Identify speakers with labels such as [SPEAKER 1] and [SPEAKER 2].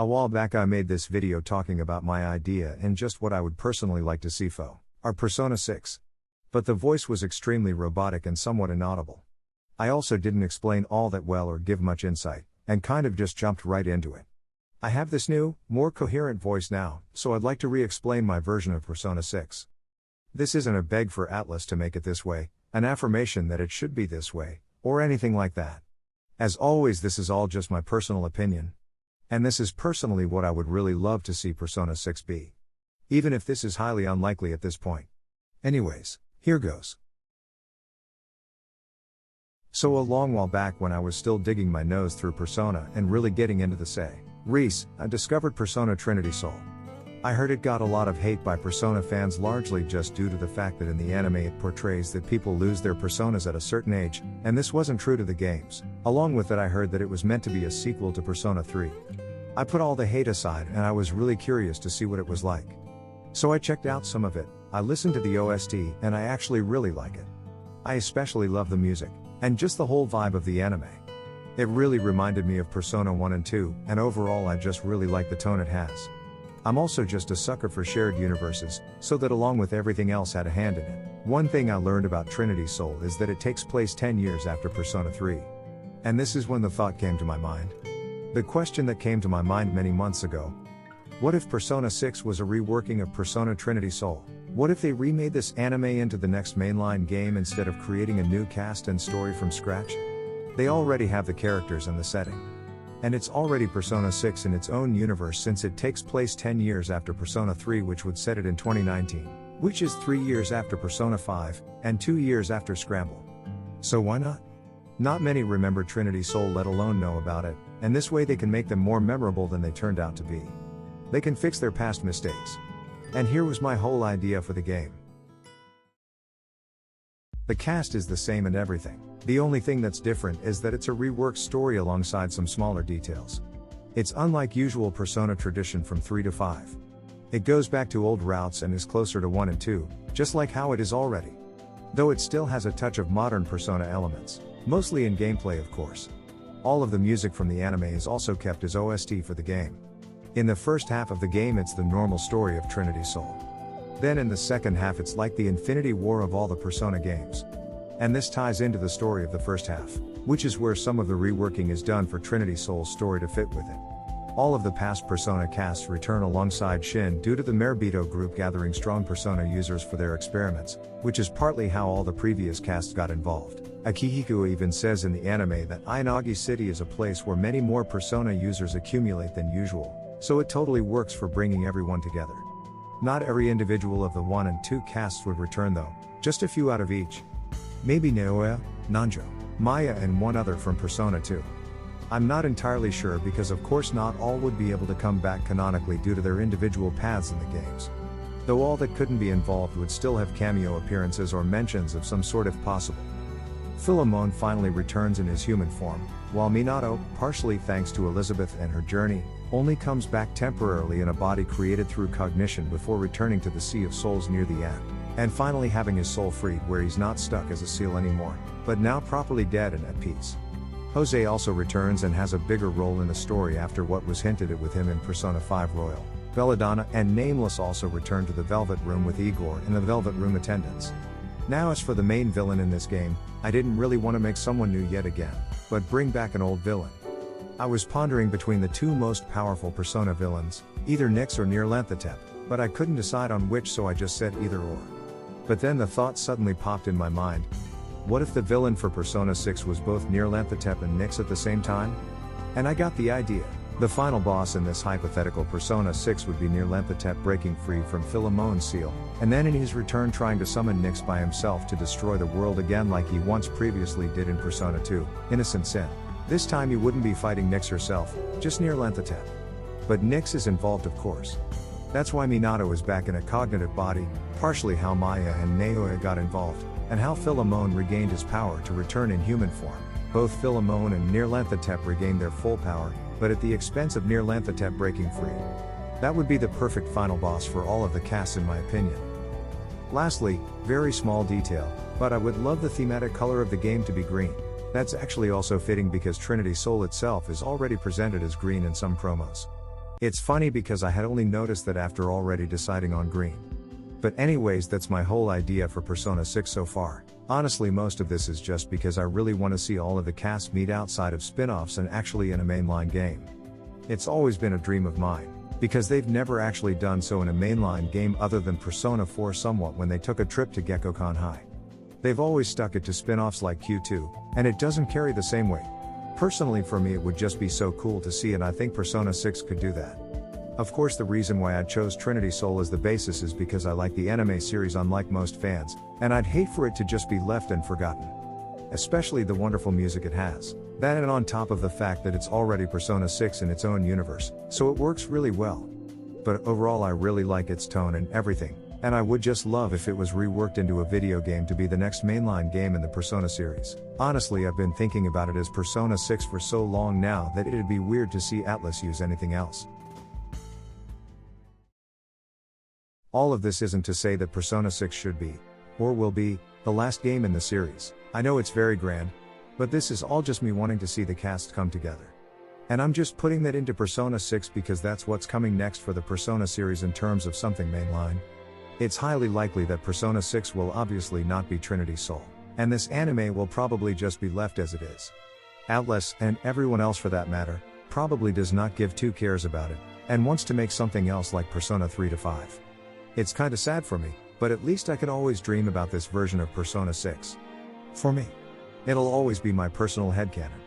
[SPEAKER 1] A while back I made this video talking about my idea and just what I would personally like to see for our Persona 6. But the voice was extremely robotic and somewhat inaudible. I also didn't explain all that well or give much insight, and kind of just jumped right into it. I have this new, more coherent voice now, so I'd like to re-explain my version of Persona 6. This isn't a beg for Atlus to make it this way, an affirmation that it should be this way, or anything like that. As always, this is all just my personal opinion. And this is personally what I would really love to see Persona 6 be. Even if this is highly unlikely at this point. Anyways, here goes. So a long while back when I was still digging my nose through Persona and really getting into the series, I discovered Persona Trinity Soul. I heard it got a lot of hate by Persona fans largely just due to the fact that in the anime it portrays that people lose their personas at a certain age, and this wasn't true to the games. Along with that, I heard that it was meant to be a sequel to Persona 3. I put all the hate aside and I was really curious to see what it was like. So I checked out some of it, I listened to the OST, and I actually really like it. I especially love the music, and just the whole vibe of the anime. It really reminded me of Persona 1 and 2, and overall I just really like the tone it has. I'm also just a sucker for shared universes, so that along with everything else had a hand in it. One thing I learned about Trinity Soul is that it takes place 10 years after Persona 3. And this is when the thought came to my mind. The question that came to my mind many months ago. What if Persona 6 was a reworking of Persona Trinity Soul? What if they remade this anime into the next mainline game instead of creating a new cast and story from scratch? They already have the characters and the setting. And it's already Persona 6 in its own universe since it takes place 10 years after Persona 3, which would set it in 2019, which is 3 years after Persona 5, and 2 years after Scramble. So why not? Not many remember Trinity Soul, let alone know about it, and this way they can make them more memorable than they turned out to be. They can fix their past mistakes. And here was my whole idea for the game. The cast is the same and everything. The only thing that's different is that it's a reworked story alongside some smaller details. It's unlike usual Persona tradition from 3 to 5. It goes back to old routes and is closer to 1 and 2, just like how it is already. Though it still has a touch of modern Persona elements, mostly in gameplay of course. All of the music from the anime is also kept as OST for the game. In the first half of the game it's the normal story of Trinity Soul. Then in the second half it's like the Infinity War of all the Persona games. And this ties into the story of the first half, which is where some of the reworking is done for Trinity Soul's story to fit with it. All of the past Persona casts return alongside Shin due to the Merbito group gathering strong Persona users for their experiments, which is partly how all the previous casts got involved. Akihiko even says in the anime that Ayanagi City is a place where many more Persona users accumulate than usual, so it totally works for bringing everyone together. Not every individual of the 1 and 2 casts would return though, just a few out of each. Maybe Naoya, Nanjo, Maya and one other from Persona 2. I'm not entirely sure because of course not all would be able to come back canonically due to their individual paths in the games. Though all that couldn't be involved would still have cameo appearances or mentions of some sort if possible. Philemon finally returns in his human form, while Minato, partially thanks to Elizabeth and her journey, only comes back temporarily in a body created through cognition before returning to the Sea of Souls near the end. And finally having his soul freed where he's not stuck as a seal anymore, but now properly dead and at peace. Jose also returns and has a bigger role in the story after what was hinted at with him in Persona 5 Royal. Belladonna and Nameless also return to the Velvet Room with Igor and the Velvet Room attendants. Now as for the main villain in this game, I didn't really want to make someone new yet again, but bring back an old villain. I was pondering between the two most powerful Persona villains, either Nyx or Nyarlathotep, but I couldn't decide on which, so I just said either or. But then the thought suddenly popped in my mind. What if the villain for Persona 6 was both Nyarlathotep and Nyx at the same time? And I got the idea. The final boss in this hypothetical Persona 6 would be Nyarlathotep breaking free from Philemon's seal, and then in his return trying to summon Nyx by himself to destroy the world again like he once previously did in Persona 2, Innocent Sin. This time he wouldn't be fighting Nyx herself, just Nyarlathotep. But Nyx is involved of course. That's why Minato is back in a cognitive body, partially how Maya and Naoya got involved, and how Philemon regained his power to return in human form. Both Philemon and Nyarlathotep regained their full power, but at the expense of Nyarlathotep breaking free. That would be the perfect final boss for all of the casts in my opinion. Lastly, very small detail, but I would love the thematic color of the game to be green. That's actually also fitting because Trinity Soul itself is already presented as green in some promos. It's funny because I had only noticed that after already deciding on green. But anyways, that's my whole idea for Persona 6 so far. Honestly, most of this is just because I really want to see all of the cast meet outside of spin-offs and actually in a mainline game. It's always been a dream of mine, because they've never actually done so in a mainline game other than Persona 4 somewhat when they took a trip to Gekkoukan High. They've always stuck it to spin-offs like Q2, and it doesn't carry the same weight. Personally, for me, it would just be so cool to see, and I think Persona 6 could do that. Of course, the reason why I chose Trinity Soul as the basis is because I like the anime series unlike most fans, and I'd hate for it to just be left and forgotten. Especially the wonderful music it has. That, and on top of the fact that it's already Persona 6 in its own universe, so it works really well. But overall, I really like its tone and everything, and I would just love if it was reworked into a video game to be the next mainline game in the Persona series. Honestly, I've been thinking about it as Persona 6 for so long now that it'd be weird to see Atlus use anything else. All of this isn't to say that Persona 6 should be, or will be, the last game in the series. I know it's very grand, but this is all just me wanting to see the cast come together. And I'm just putting that into Persona 6 because that's what's coming next for the Persona series in terms of something mainline. It's highly likely that Persona 6 will obviously not be Trinity Soul, and this anime will probably just be left as it is. Atlus, and everyone else for that matter, probably does not give two cares about it, and wants to make something else like Persona 3 to 5. It's kinda sad for me, but at least I can always dream about this version of Persona 6. For me. It'll always be my personal headcanon.